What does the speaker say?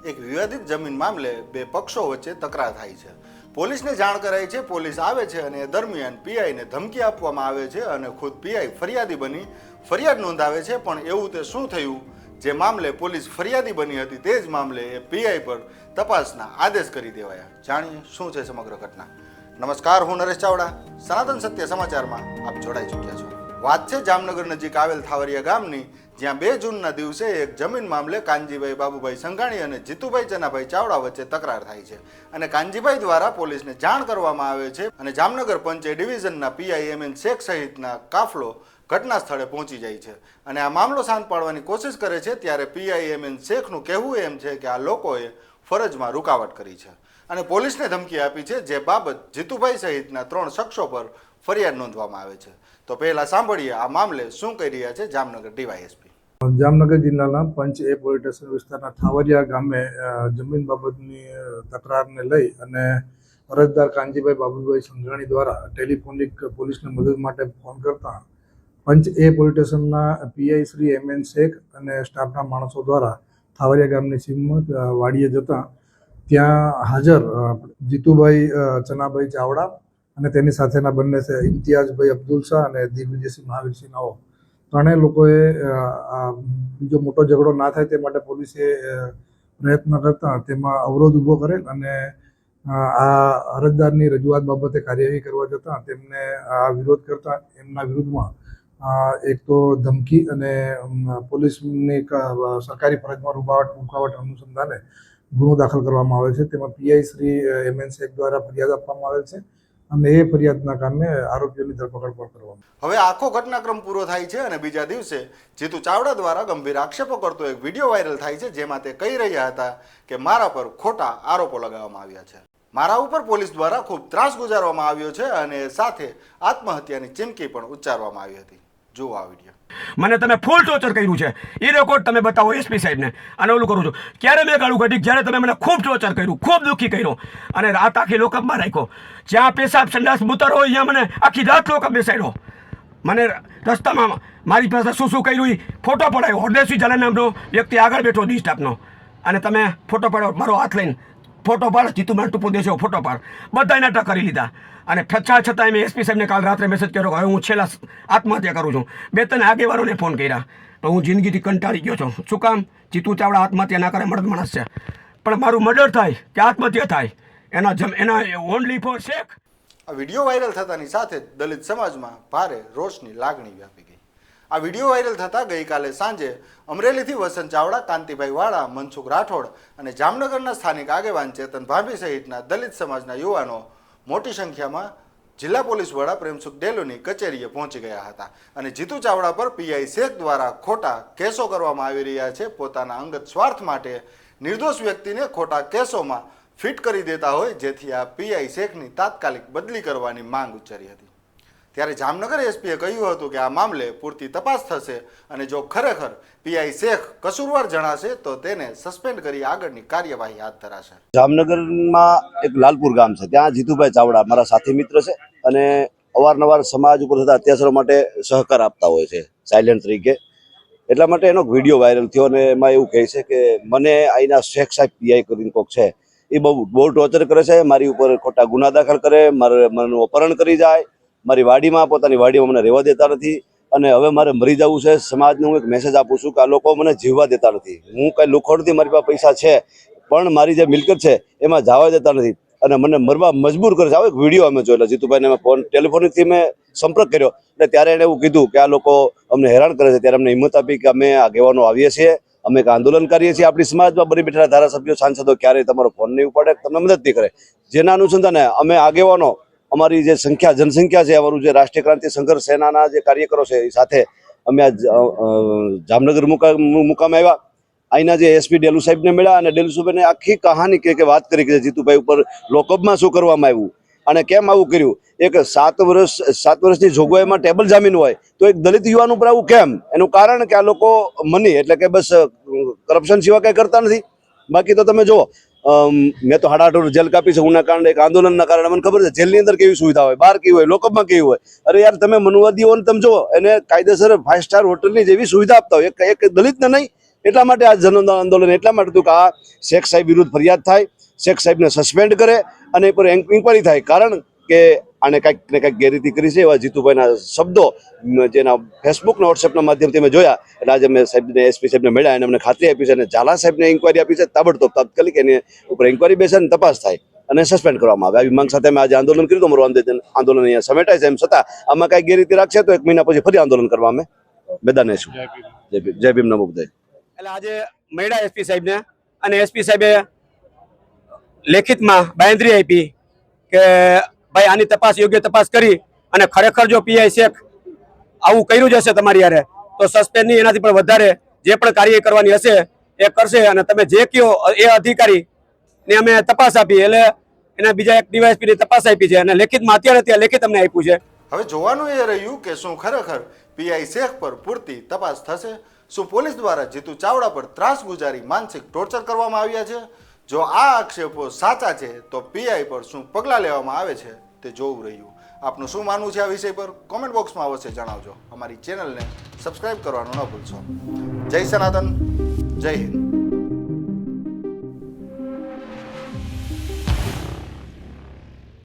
એક વિવાદિત જમીન મામલે બે પક્ષો વચ્ચે તકરાર થાય છે। પોલીસને જાણ કરાઈ છે, પોલીસ આવે છે અને એ દરમિયાન પીઆઈને ધમકી આપવામાં આવે છે અને ખુદ પીઆઈ ફરિયાદી બની ફરિયાદ નોંધાવે છે। પણ એવું તે શું થયું જે મામલે પોલીસ ફરિયાદી બની હતી તે જ મામલે એ પીઆઈ પર તપાસના આદેશ કરી દેવાયા। જાણીએ શું છે સમગ્ર ઘટના। નમસ્કાર, હું નરેશ ચાવડા, સનાતન સત્ય સમાચારમાં આપ જોડાઈ ચૂક્યા છો। વાત છે જામનગર નજીક આવેલ થાવરિયા ગામની, જ્યાં 2 જૂનના દિવસે એક જમીન મામલે કાનજીભાઈ બાબુભાઈ સંઘાણી અને જીતુભાઈ ચનાભાઈ ચાવડા વચ્ચે તકરાર થાય છે અને કાનજીભાઈ દ્વારા પોલીસને જાણ કરવામાં આવે છે અને જામનગર પંચે ડિવિઝનના પીઆઈ એમએન શેખ સહિતના કાફલો ઘટના સ્થળે પહોંચી જાય છે અને આ મામલો શાંત પાડવાની કોશિશ કરે છે। ત્યારે પીઆઈ એમએન શેખનું કહેવું એમ છે કે આ લોકોએ ફરજમાં રૂકાવટ કરી છે અને પોલીસને ધમકી આપી છે, જે બાબત જીતુભાઈ સહિતના 3 શખ્સો પર ફરિયાદ નોંધવામાં આવે છે। તો પહેલા સાંભળીએ આ મામલે શું કહી રહ્યા છે જામનગર ડીવાયએસપી। જામનગર જિલ્લાના પંચ એ પોલીસ સ્ટેશન વિસ્તારના થાવરિયા ગામે જમીન બાબતની તકરારને લઈ અને અરજદાર કાનજીભાઈ બાબુભાઈ સંઘાણી દ્વારા ટેલિફોનિક પોલીસને મદદ માટે ફોન કરતા પંચ એ પોલીસ સ્ટેશનના પીઆઈ શ્રી એમએન શેખ અને સ્ટાફના માણસો દ્વારા થાવરિયા ગામની સીમમાં વાડીએ જતા ત્યાં હાજર જીતુભાઈ ચનાભાઈ ચાવડા અને તેની સાથેના બંને છે ઇમ્તિયાઝભાઈ અબ્દુલ શાહ અને દિગ્વિજયસિંહ મહાવીરસિંહ નાઓ, ત્રણેય લોકોએ બીજો મોટો ઝઘડો ના થાય તે માટે પોલીસે પ્રયત્ન કરતા તેમાં અવરોધ ઊભો કરેલ અને આ અરજદારની રજૂઆત બાબતે કાર્યવાહી કરવા જતાં તેમને આ વિરોધ કરતા એમના વિરુદ્ધમાં એક તો ધમકી અને પોલીસની સરકારી ફરજમાં રૂકાવટ અનુસંધાને ગુનો દાખલ કરવામાં આવે છે। તેમાં પીઆઈ શ્રી એમએન શેખ દ્વારા ફરિયાદ આપવામાં આવેલ છે અને એ ફરિયાદના કારણે આરોપીઓની ધરપકડ પણ કરવામાં। હવે આખો ઘટનાક્રમ પૂરો થાય છે અને બીજા દિવસે જીતુ ચાવડા દ્વારા ગંભીર આક્ષેપો કરતો એક વિડીયો વાયરલ થાય છે, જેમાં તે કહી રહ્યા હતા કે મારા પર ખોટા આરોપો લગાવવામાં આવ્યા છે, મારા ઉપર પોલીસ દ્વારા ખૂબ ત્રાસ ગુજારવામાં આવ્યો છે અને સાથે આત્મહત્યાની ચીમકી પણ ઉચ્ચારવામાં આવી હતી। જુઓ આ વિડીયો। મને તમે ફૂલ ટોર્ચર કર્યું છે, એ રેકોર્ડ તમે બતાવો એસપી સાહેબને અને ઓલું કરું છું। ક્યારે મેં ગાળું કાઢી? જ્યારે તમે મને ખૂબ ટોર્ચર કર્યું, ખૂબ દુઃખી કર્યો અને રાત આખી લોકઅપમાં રાખ્યો। જ્યાં પેશાબ સંડાસ મૂતર હોય ત્યાં મને આખી રાત લોકઅપ બેસાડ્યો। મને રસ્તામાં મારી પાસે શું શું કર્યું એ ફોટો પડાવ્યો। ઓરદેશી ઝાલા નામનો વ્યક્તિ આગળ બેઠો ડી સ્ટાફનો અને તમે ફોટો પાડો, મારો હાથ લઈને ફોટો પાડ, જીતુમાં ટૂંપો દેશો ફોટો પાડ, બધાય નાટક કરી લીધા અને છતાં મેં એસપી સાહેબને કાલ રાત્રે મેસેજ કર્યો કે હવે હું છેલ્લા આત્મહત્યા કરું છું। 2-3 આગેવાનોને ફોન કર્યા પણ હું જિંદગીથી કંટાળી ગયો છું। શું કામ? જીતુ ચાવડા આત્મહત્યા ના કરે, મર્દ માણસ છે, પણ મારું મર્ડર થાય કે આત્મહત્યા થાય એના ઓનલી ફોર શેખ। આ વિડીયો વાયરલ થતાની સાથે જ દલિત સમાજમાં ભારે રોષની લાગણી વ્યાપી ગઈ। આ વિડીયો વાયરલ થતાં ગઈકાલે સાંજે અમરેલીથી વસંત ચાવડા, કાંતિભાઈ વાળા, મનસુખ રાઠોડ અને જામનગરના સ્થાનિક આગેવાન ચેતન ભાભી સહિતના દલિત સમાજના યુવાનો મોટી સંખ્યામાં જિલ્લા પોલીસ વડા પ્રેમસુખ ડેલોની કચેરીએ પહોંચી ગયા હતા અને જીતુ ચાવડા પર પીઆઈ શેખ દ્વારા ખોટા કેસો કરવામાં આવી રહ્યા છે। પોતાના અંગત સ્વાર્થ માટે નિર્દોષ વ્યક્તિને ખોટા કેસોમાં ફિટ કરી દેતા હોય, જેથી આ પીઆઈ શેખની તાત્કાલિક બદલી કરવાની માંગ ઉચ્ચારી હતી। ત્યારે જામનગર એસપીએ કહ્યું હતું કે આ મામલે પૂરતી તપાસ થશે અને જો ખરેખર પીઆઈ શેખ કસૂરવાર જણાશે તો તેને સસ્પેન્ડ કરી આગળની કાર્યવાહી હાથ ધરાશે। જામનગરમાં એક લાલપુર ગામ છે, ત્યાં જીતુભાઈ ચાવડા મારા સાથી મિત્ર છે અને અવારનવાર સમાજ ઉપર થતા અત્યાચારો માટે સહકાર આપતા હોય છે સાયલેન્ટ તરીકે। એટલા માટે એનો વિડીયો વાયરલ થયો અને એમાં એવું કહે છે કે મને અહીંના શેખ સાહેબ પીઆઈ કરીને કોક છે એ બહુ ટોર્ચર કરે છે, મારી ઉપર ખોટા ગુના દાખલ કરે, મારું અપહરણ કરી જાય, મારી વાડીમાં પોતાની વાડીમાં મને રહેવા દેતા નથી અને હવે મારે મરી જવું છે। સમાજને હું એક મેસેજ આપું છું કે આ લોકો મને જીવવા દેતા નથી। હું કઈ લુખોડ નથી, મારી પાસે પૈસા છે પણ મારી જે મિલકત છે એમાં જવા દેતા નથી અને મને મરવા મજબૂર કરે છે। આવો એક વિડીયો અમે જોયેલો, જીતુભાઈને મેં ટેલિફોનિકથી મેં સંપર્ક કર્યો એટલે ત્યારે એને એવું કીધું કે આ લોકો અમને હેરાન કરે છે। ત્યારે અમને હિંમત આપી કે અમે આગેવાનો આવીએ છીએ, અમે એક આંદોલન કરીએ છીએ, આપણી સમાજમાં બની બેઠેલા ધારાસભ્યો સાંસદો ક્યારેય તમારો ફોન નહીં ઉપાડે, તમને મદદ નહીં કરે। જેના અનુસંધાને અમે આગેવાનો અમારી જે જનસંખ્યા છે, અમારું જે રાષ્ટ્રીય ક્રાંતિ સંઘર્ષ સેનાના જે કાર્યકરો છે એ સાથે અમે આ જામનગર મુકામે આવ્યા। અહીંના જે એસપી ડેલુ સાહેબને મળ્યા અને ડેલુ સાહેબને આખી કહાની કે વાત કરી કે જીતુભાઈ ઉપર લોકઅપમાં શું કરવામાં આવ્યું અને કેમ આવું કર્યું। એક 7 વર્ષની જોગવાઈમાં ટેબલ જામીન હોય તો એક દલિત યુવાન ઉપર આવું કેમ? એનું કારણ કે આ લોકો મની એટલે કે બસ કરપ્શન સિવાય કંઈ કરતા નથી। બાકી તો તમે જુઓ, મેં તો 8 જેલ કાપી છે ઉના કારણે, એક આંદોલનના કારણે। મને ખબર છે જેલની અંદર કેવી સુવિધા હોય, બહાર કેવી હોય, લોકઅપમાં કેવી હોય। અરે યાર, તમે મનુવાદીઓને તમે જુઓ, એને કાયદેસર 5 સ્ટાર હોટલની જેવી સુવિધા આપતા હોય, એક દલિતને નહીં, એટલા માટે આ જન આંદોલન એટલા માટે હતું કે આ શેખ સાહેબ વિરુદ્ધ ફરિયાદ થાય, શેખ સાહેબને સસ્પેન્ડ કરે અને એ પર ઇન્કવાયરી થાય, કારણ કે આને કંઈક ને કંઈક ગેરરીતિ કરી છે એવા જીતુભાઈના શબ્દો જેના ફેસબુક ને વોટ્સએપના માધ્યમથી મેં જોયા. એટલે આજે મેં સાહેબને એસપી સાહેબને મળ્યા અને અમને ખાતરી આપી છે અને ઝાલા સાહેબને ઇન્કવાયરી આપી છે, તાબડતોબ તાત્કાલિક એની ઉપર ઇન્કવાયરી બેસે અને તપાસ થાય અને સસ્પેન્ડ કરવામાં આવે. આવી માંગ સાથે અમે આજે આંદોલન કર્યું. અમારું આંદોલન અહીંયા સમેટાય છે. એમ છતાં આમાં કાંઈ ગેરરીતિ રાખશે તો 1 મહિના પછી ફરી આંદોલન કરવા અમે મેદાને છું. જય ભીમ નમો બુદ્ધાય. એટલે આજે મળ્યા એસપી સાહેબને અને એસપી સાહેબે લેખિતમાં બાંયધરી આપી કે ભાઈ આની તપાસ યોગ્ય તપાસ કરી અને ખરેખર જો પીઆઈ શેખ આવું કર્યું જ હશે તમારી યારે તો સસ્પેન્ડ નહીં, એનાથી પણ વધારે જે પણ કાર્ય કરવાની હશે એ કરશે. અને તમે જે કહો એ અધિકારીને અમે તપાસ આપી, એટલે એના બીજા એક ડીવાયએસપીની તપાસ આપી છે અને લેખિતમાં અત્યારે ત્યાં લેખિત અમને આપ્યું છે. હવે જોવાનું એ રહ્યું કે શું ખરેખર પીઆઈ શેખ પર પૂરતી તપાસ થશે? શું પોલીસ દ્વારા જીતુ ચાવડા પર ત્રાસ ગુજારી માનસિક ટોર્ચર કરવામાં આવ્યા છે? જો આ આક્ષેપો સાચા છે તો પીઆઈ પર શું પગલાં લેવામાં આવે છે તે જોવું રહ્યું. આપનું શું માનવું છે આ વિષય પર કોમેન્ટ બોક્સમાં અવશ્ય જણાવજો. અમારી ચેનલને સબસ્ક્રાઇબ કરવાનું ન ભૂલશો. જય સનાતન, જય હિન્દ.